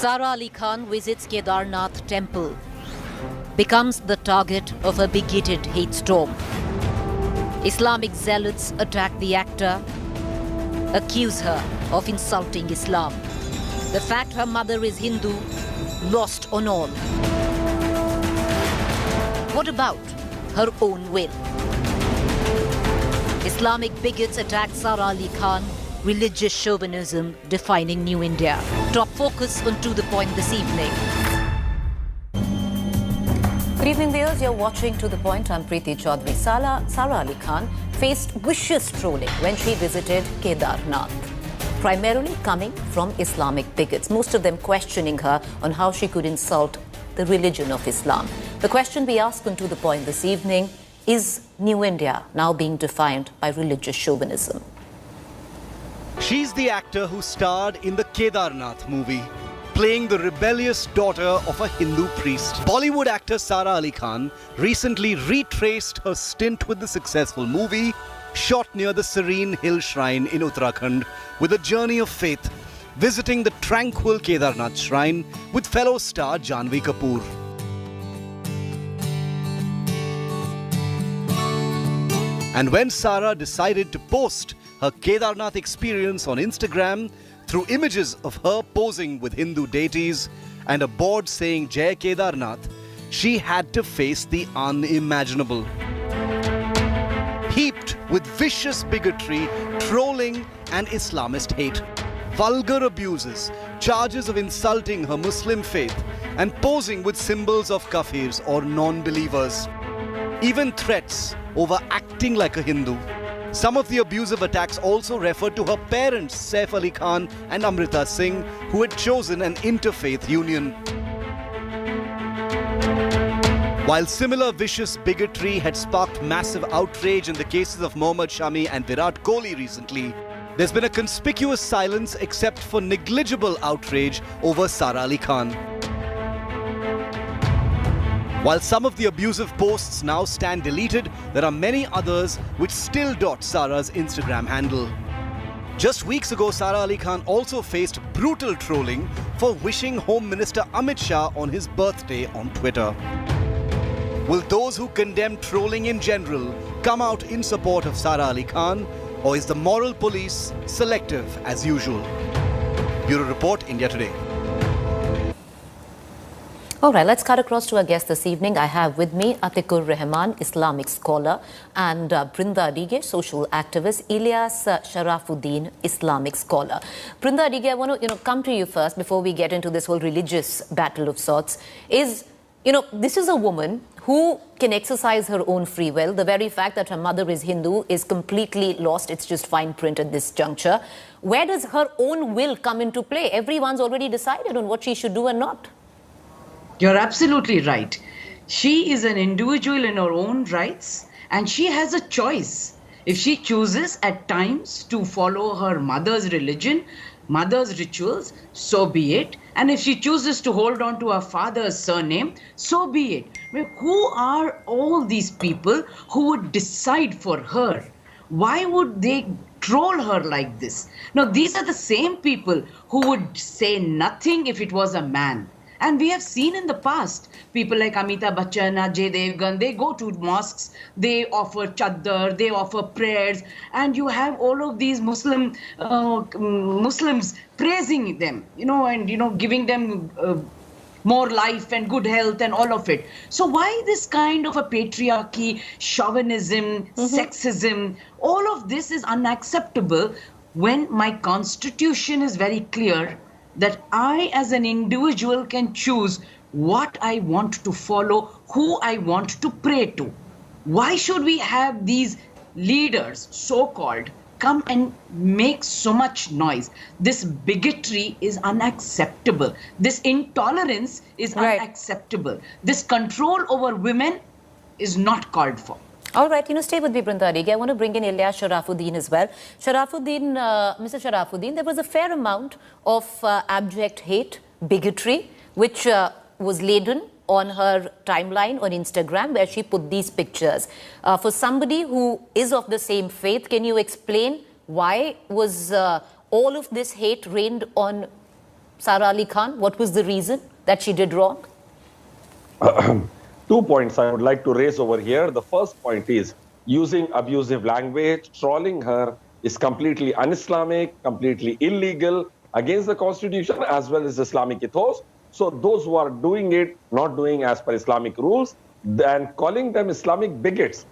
Sara Ali Khan visits Kedarnath temple, becomes the target of a bigoted hate storm. Islamic zealots attack the actor, accuse her of insulting Islam. The fact her mother is Hindu, lost on all. What about her own will? Islamic bigots attack Sara Ali Khan, religious chauvinism defining New India. Top focus on To The Point this evening. Good evening, viewers. You're watching To The Point. I'm Preeti Chaudhary. Sara Ali Khan faced vicious trolling when she visited Kedarnath, primarily coming from Islamic bigots, most of them questioning her on how she could insult the religion of Islam. The question we ask on To The Point this evening is New India now being defined by religious chauvinism? She's the actor who starred in the Kedarnath movie, playing the rebellious daughter of a Hindu priest. Bollywood actor Sara Ali Khan recently retraced her stint with the successful movie, shot near the serene hill shrine in Uttarakhand, with a journey of faith, visiting the tranquil Kedarnath shrine with fellow star Janhvi Kapoor. And when Sara decided to post her Kedarnath experience on Instagram through images of her posing with Hindu deities and a board saying Jai Kedarnath, she had to face the unimaginable. Heaped with vicious bigotry, trolling and Islamist hate, vulgar abuses, charges of insulting her Muslim faith and posing with symbols of kafirs or non-believers. Even threats over acting like a Hindu. Some of the abusive attacks also referred to her parents, Saif Ali Khan and Amrita Singh, who had chosen an interfaith union. While similar vicious bigotry had sparked massive outrage in the cases of Mohammad Shami and Virat Kohli recently, there's been a conspicuous silence except for negligible outrage over Sara Ali Khan. While some of the abusive posts now stand deleted, there are many others which still dot Sara's Instagram handle. Just weeks ago, Sara Ali Khan also faced brutal trolling for wishing Home Minister Amit Shah on his birthday on Twitter. Will those who condemn trolling in general come out in support of Sara Ali Khan, or is the moral police selective as usual? Bureau Report, India Today. All right, let's cut across to our guest this evening. I have with me Atikur Rahman, Islamic scholar, and Brinda Adige, social activist, Ilyas Sharafuddin, Islamic scholar. Brinda Adige, I want to come to you first before we get into this whole religious battle of sorts. This is a woman who can exercise her own free will. The very fact that her mother is Hindu is completely lost. It's just fine print at this juncture. Where does her own will come into play? Everyone's already decided on what she should do and not. You're absolutely right. She is an individual in her own rights and she has a choice. If she chooses at times to follow her mother's religion, mother's rituals, so be it. And if she chooses to hold on to her father's surname, so be it. Who are all these people who would decide for her? Why would they troll her like this? Now, these are the same people who would say nothing if it was a man. And we have seen in the past, people like Amitabh Bachchan, Ajay Devgan, they go to mosques, they offer chaddar, they offer prayers, and you have all of these Muslims praising them, and, giving them more life and good health and all of it. So why this kind of a patriarchy, chauvinism, sexism, all of this is unacceptable when my constitution is very clear that I as an individual can choose what I want to follow, who I want to pray to. Why should we have these leaders, so-called, come and make so much noise? This bigotry is unacceptable. This intolerance is unacceptable. This control over women is not called for. All right, stay with me, Brinda Adige. I want to bring in Ilyas Sharafuddin as well. Sharafuddin, Mr. Sharafuddin, there was a fair amount of abject hate, bigotry, which was laden on her timeline on Instagram, where she put these pictures. For somebody who is of the same faith, can you explain why was all of this hate rained on Sara Ali Khan? What was the reason that she did wrong? 2 points I would like to raise over here. The first point is using abusive language, trolling her is completely un-Islamic, completely illegal, against the constitution as well as Islamic ethos. So those who are doing it, not doing as per Islamic rules, and calling them Islamic bigots,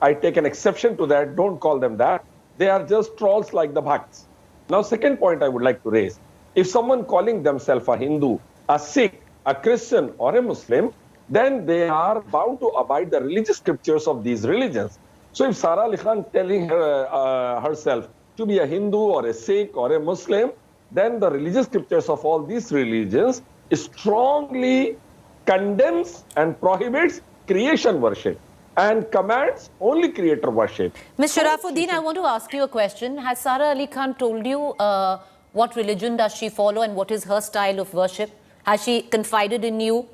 I take an exception to that. Don't call them that. They are just trolls like the Bhakts. Now, second point I would like to raise. If someone calling themselves a Hindu, a Sikh, a Christian or a Muslim, then they are bound to abide the religious scriptures of these religions. So if Sara Ali Khan telling herself to be a Hindu or a Sikh or a Muslim, then the religious scriptures of all these religions strongly condemns and prohibits creation worship and commands only creator worship. Ms. Sharafuddin, I want to ask you a question. Has Sara Ali Khan told you what religion does she follow and what is her style of worship? Has she confided in you?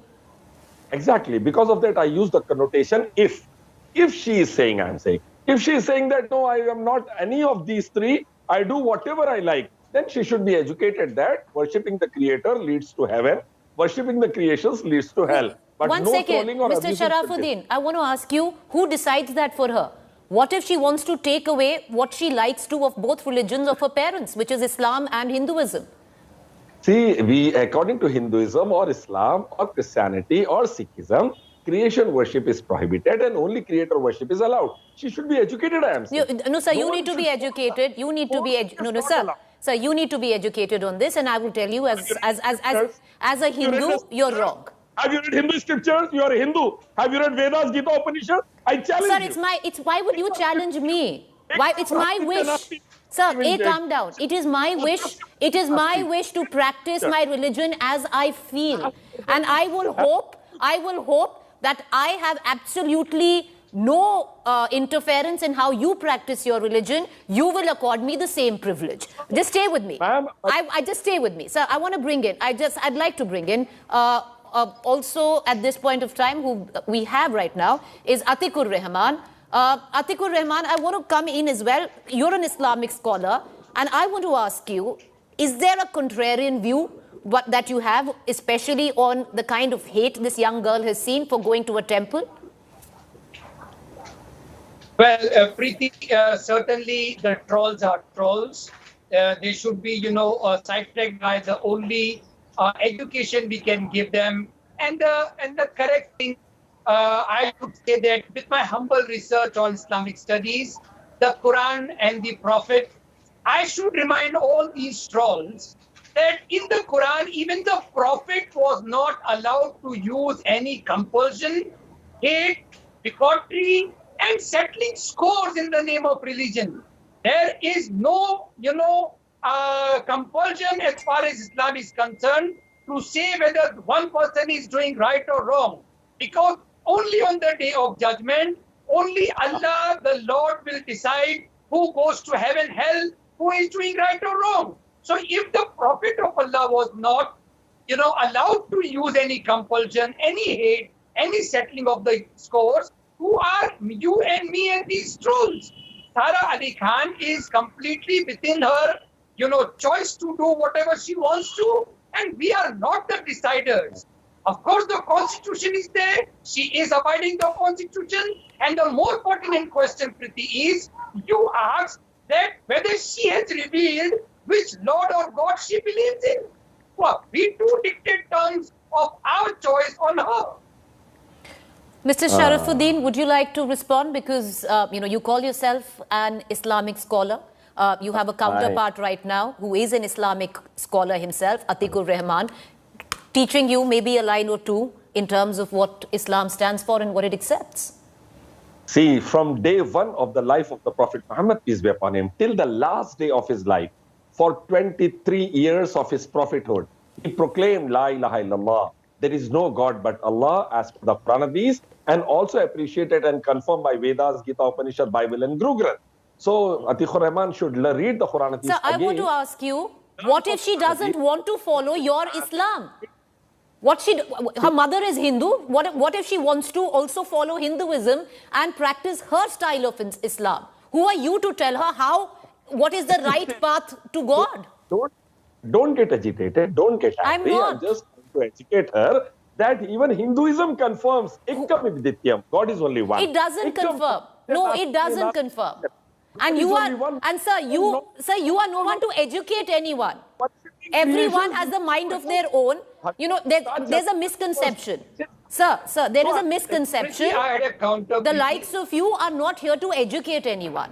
Exactly. Because of that, I use the connotation if. If she is saying, I'm saying. If she is saying that, no, I am not any of these three, I do whatever I like, then she should be educated that worshipping the creator leads to heaven, worshipping the creations leads to hell. But One no second, trolling or Mr. abusing Sharafuddin, I want to ask you, who decides that for her? What if she wants to take away what she likes to of both religions of her parents, which is Islam and Hinduism? See, according to Hinduism or Islam or Christianity or Sikhism, creation worship is prohibited and only creator worship is allowed. She should be educated, I am saying. No, sir, you need to be educated. You need to be no, sir. Sir, you need to be educated on this, and I will tell you, as a Hindu, you're wrong. Have you read Hindu scriptures? You are a Hindu. Have you read Vedas, Gita, Upanishad? I challenge Sir, you. why would you challenge me? Why? It's my wish. Sir, calm down. It is my wish. It is my wish to practice my religion as I feel. And I will hope that I have absolutely no interference in how you practice your religion. You will accord me the same privilege. Just stay with me. I just stay with me. Sir, I want to bring in, I'd like to bring in, also at this point of time, who we have right now is Atikur Rahman. Atikur Rahman, I want to come in as well. You're an Islamic scholar, and I want to ask you, is there a contrarian view that you have, especially on the kind of hate this young girl has seen for going to a temple? Well, Preeti, certainly the trolls are trolls. They should be, sidetracked by the only education we can give them. And the correct thing, I would say that with my humble research on Islamic studies, the Quran and the Prophet, I should remind all these trolls that in the Quran, even the Prophet was not allowed to use any compulsion, hate, bigotry, and settling scores in the name of religion. There is no, compulsion as far as Islam is concerned to say whether one person is doing right or wrong. Because only on the day of judgment, only Allah, the Lord, will decide who goes to heaven, hell, who is doing right or wrong. So if the Prophet of Allah was not, allowed to use any compulsion, any hate, any settling of the scores, who are you and me and these trolls? Sara Ali Khan is completely within her, choice to do whatever she wants to, and we are not the deciders. Of course, the constitution is there. She is abiding the constitution. And the more pertinent question, Preeti, is you ask that whether she has revealed which Lord or God she believes in. Well, we do dictate terms of our choice on her. Mr. Sharafuddin, would you like to respond? Because, you call yourself an Islamic scholar. You have a counterpart right now who is an Islamic scholar himself, Atikur Rahman, teaching you maybe a line or two in terms of what Islam stands for and what it accepts. See, from day one of the life of the Prophet Muhammad, peace be upon him, till the last day of his life, for 23 years of his prophethood, he proclaimed La ilaha illallah. There is no God but Allah, as per the Quran, and also appreciated and confirmed by Vedas, Gita, Upanishad, Bible, and Guru Granth. So, Atikur Rahman should read the Quran Sir, I want to ask you, what if she doesn't want to follow your Islam? Her mother is Hindu. What if she wants to also follow Hinduism and practice her style of Islam? Who are you to tell her what is the right path to God? Don't get agitated. Don't get angry. I'm not. I'm just trying to educate her that even Hinduism confirms Ekam Dityam. God is only one. It doesn't confirm. No, it doesn't confirm. And you are, and sir, you are no one to educate anyone. Everyone has the mind of their own. You know, there's a misconception. Sir, there is a misconception. The likes of you are not here to educate anyone.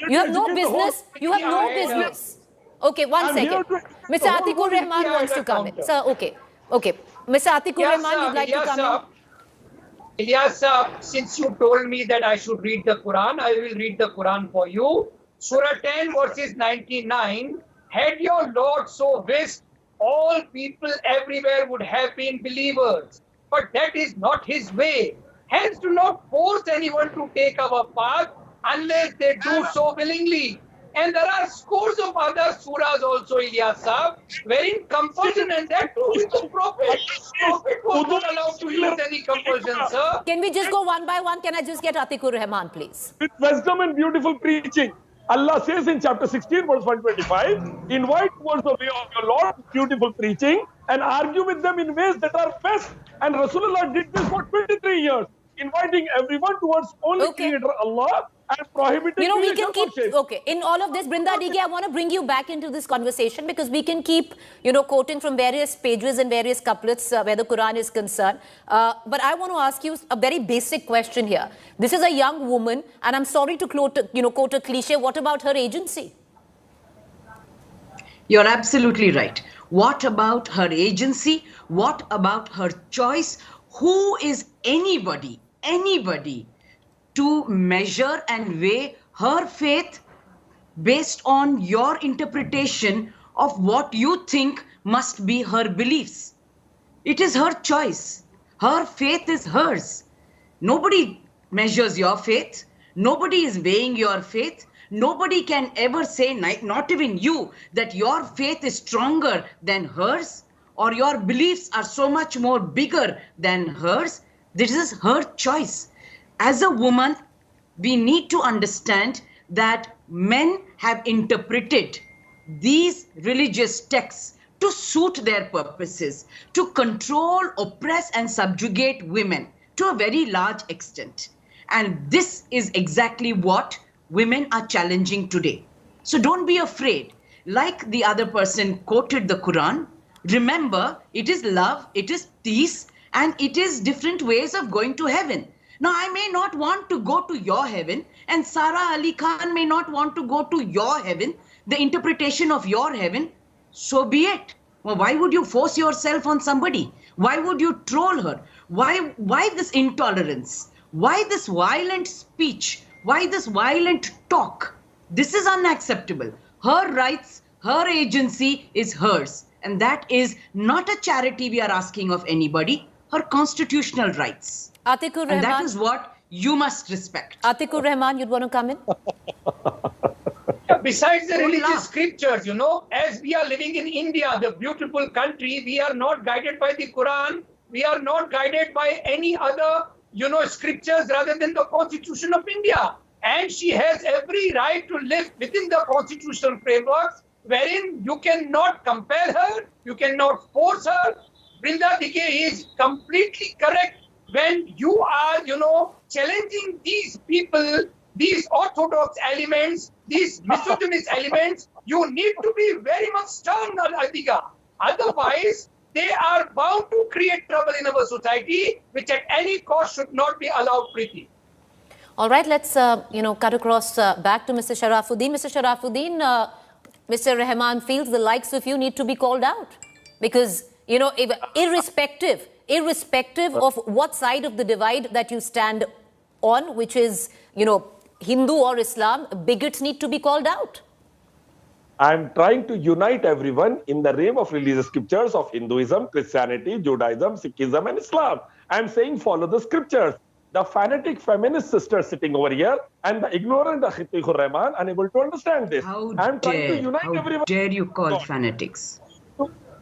You have no business. You have no business. Okay, one second. Mr. Atikur Rahman wants to come in. Sir, okay. Mr. Atikur Rahman, you'd like to come in? Ilyas, since you told me that I should read the Quran, I will read the Quran for you. Surah 10 verses 99. Had your Lord so wished, all people everywhere would have been believers. But that is not his way. Hence, do not force anyone to take our path unless they do so willingly. And there are scores of other surahs also, Ilyas Sahab, wherein compulsion, and that too is the Prophet. Prophet was not allowed to use any compulsion, sir. Can we just go one by one? Can I just get Atikur Rahman, please? With wisdom and beautiful preaching. Allah says in chapter 16, verse 125, invite towards the way of your Lord, beautiful preaching, and argue with them in ways that are best. And Rasulullah did this for 23 years, inviting everyone towards only Creator Allah and prohibiting. You know, we can keep, in all of this, Brinda Digi, I want to bring you back into this conversation because we can keep, quoting from various pages and various couplets where the Quran is concerned. But I want to ask you a very basic question here. This is a young woman, and I'm sorry to quote a cliche. What about her agency? You're absolutely right. What about her agency? What about her choice? Who is anybody to measure and weigh her faith based on your interpretation of what you think must be her beliefs? It is her choice. Her faith is hers. Nobody measures your faith. Nobody is weighing your faith. Nobody can ever say, not even you, that your faith is stronger than hers or your beliefs are so much more bigger than hers. This is her choice. As a woman, we need to understand that men have interpreted these religious texts to suit their purposes, to control, oppress, and subjugate women to a very large extent. And this is exactly what women are challenging today. So don't be afraid. Like the other person quoted the Quran, remember, it is love, it is peace, and it is different ways of going to heaven. Now, I may not want to go to your heaven, and Sara Ali Khan may not want to go to your heaven, the interpretation of your heaven. So be it. Well, why would you force yourself on somebody? Why would you troll her? Why this intolerance? Why this violent speech? Why this violent talk? This is unacceptable. Her rights, her agency is hers. And that is not a charity we are asking of anybody. Her constitutional rights. Atikur Rahman. And that is what you must respect. Atikur Rahman, you'd want to come in? Besides the religious scriptures, as we are living in India, the beautiful country, we are not guided by the Quran. We are not guided by any other, scriptures rather than the Constitution of India. And she has every right to live within the constitutional frameworks, wherein you cannot compel her, you cannot force her. Brinda Dike is completely correct when you are, challenging these people, these orthodox elements, these misogynist elements. You need to be very much stern, Adhika. Otherwise, they are bound to create trouble in our society, which at any cost should not be allowed, Preeti. All right, let's, cut across back to Mr. Sharafuddin. Mr. Sharafuddin, Mr. Rahman feels the likes of you need to be called out because, irrespective of what side of the divide that you stand on, which is, Hindu or Islam, bigots need to be called out. I'm trying to unite everyone in the realm of religious scriptures of Hinduism, Christianity, Judaism, Sikhism, and Islam. I'm saying follow the scriptures. The fanatic feminist sister sitting over here and the ignorant Atikur Rahman unable to understand this. I'm trying to unite everyone. How dare you call fanatics?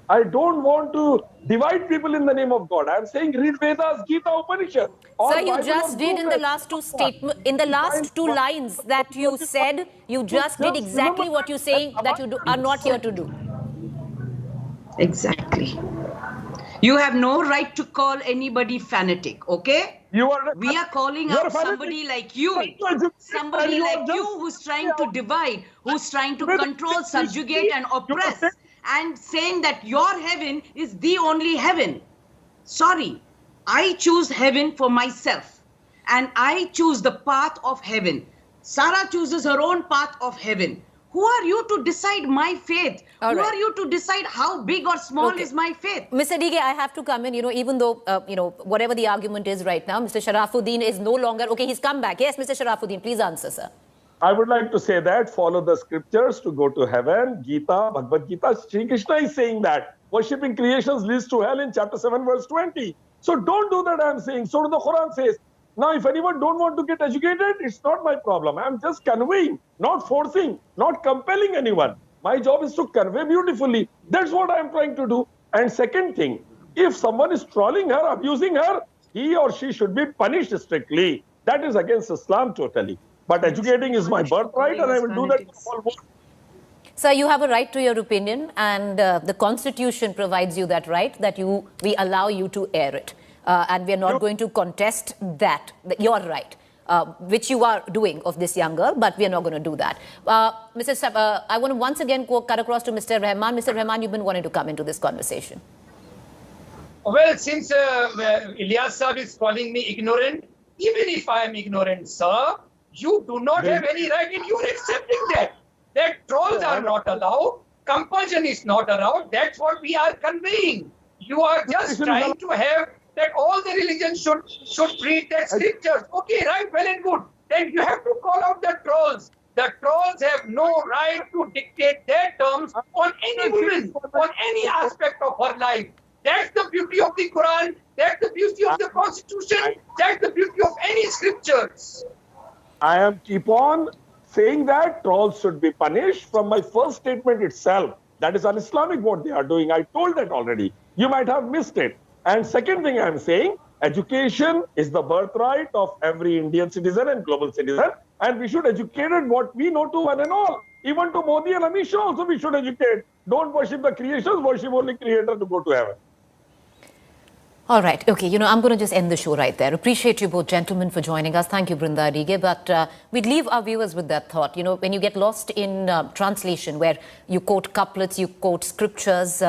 I don't want to divide people in the name of God. I'm saying read Vedas, Gita, Upanishad. Sir, you just did in the last two statements, in the last two lines that you said, you just did exactly what you're saying that you are not here to do. Exactly. You have no right to call anybody fanatic, okay? We are calling out somebody like you, somebody like you who's trying to divide, who's trying to control, subjugate, and oppress, and saying that your heaven is the only heaven. Sorry, I choose heaven for myself, and I choose the path of heaven. Sara chooses her own path of heaven. Who are you to decide my faith? Who are you to decide how big or small is my faith? Mr. Dige, I have to come in, even though, whatever the argument is right now, Mr. Sharafuddin is no longer, okay, he's come back. Yes, Mr. Sharafuddin, please answer, sir. I would like to say that follow the scriptures to go to heaven. Gita, Bhagavad Gita, Sri Krishna is saying that worshipping creations leads to hell in chapter 7, verse 20. So don't do that, I'm saying. So the Quran says. Now, if anyone don't want to get educated, it's not my problem. I'm just conveying, not forcing, not compelling anyone. My job is to convey beautifully. That's what I'm trying to do. And second thing, if someone is trolling her, abusing her, he or she should be punished strictly. That is against Islam totally. But educating is my birthright, and I will do that for all world. Sir, you have a right to your opinion, and the Constitution provides you that right, that we allow you to air it. And we are not going to contest that you're right, which you are doing of this young girl, but we are not going to do that. I want to once again cut across to Mr. Rahman. Mr. Rahman, you've been wanting to come into this conversation. Well, since Ilyas Saab is calling me ignorant, even if I am ignorant, sir, you do not have any right in you accepting that trolls are not allowed, compulsion is not allowed. That's what we are conveying. You are just trying to have that all the religions should read that scriptures. Okay, right, well and good. Then you have to call out the trolls. The trolls have no right to dictate their terms on any woman, on any aspect of her life. That's the beauty of the Quran. That's the beauty of the Constitution. That's the beauty of any scriptures. I am keep on saying that trolls should be punished from my first statement itself. That is un-Islamic what they are doing. I told that already. You might have missed it. And second thing I'm saying, education is the birthright of every Indian citizen and global citizen. And we should educate what we know to one and all. Even to Modi and Amit Shah also we should educate. Don't worship the creations, worship only Creator to go to heaven. All right. Okay. I'm going to just end the show right there. Appreciate you both gentlemen for joining us. Thank you, Brinda Dige. But we'd leave our viewers with that thought. When you get lost in translation, where you quote couplets, you quote scriptures,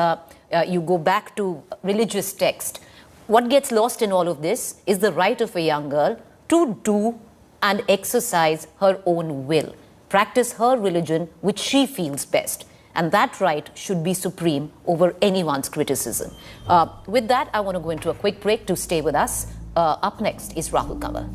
you go back to religious text, what gets lost in all of this is the right of a young girl to do and exercise her own will, practice her religion which she feels best. And that right should be supreme over anyone's criticism. With that, I want to go into a quick break. To stay with us. Up next is Rahul Kanwar.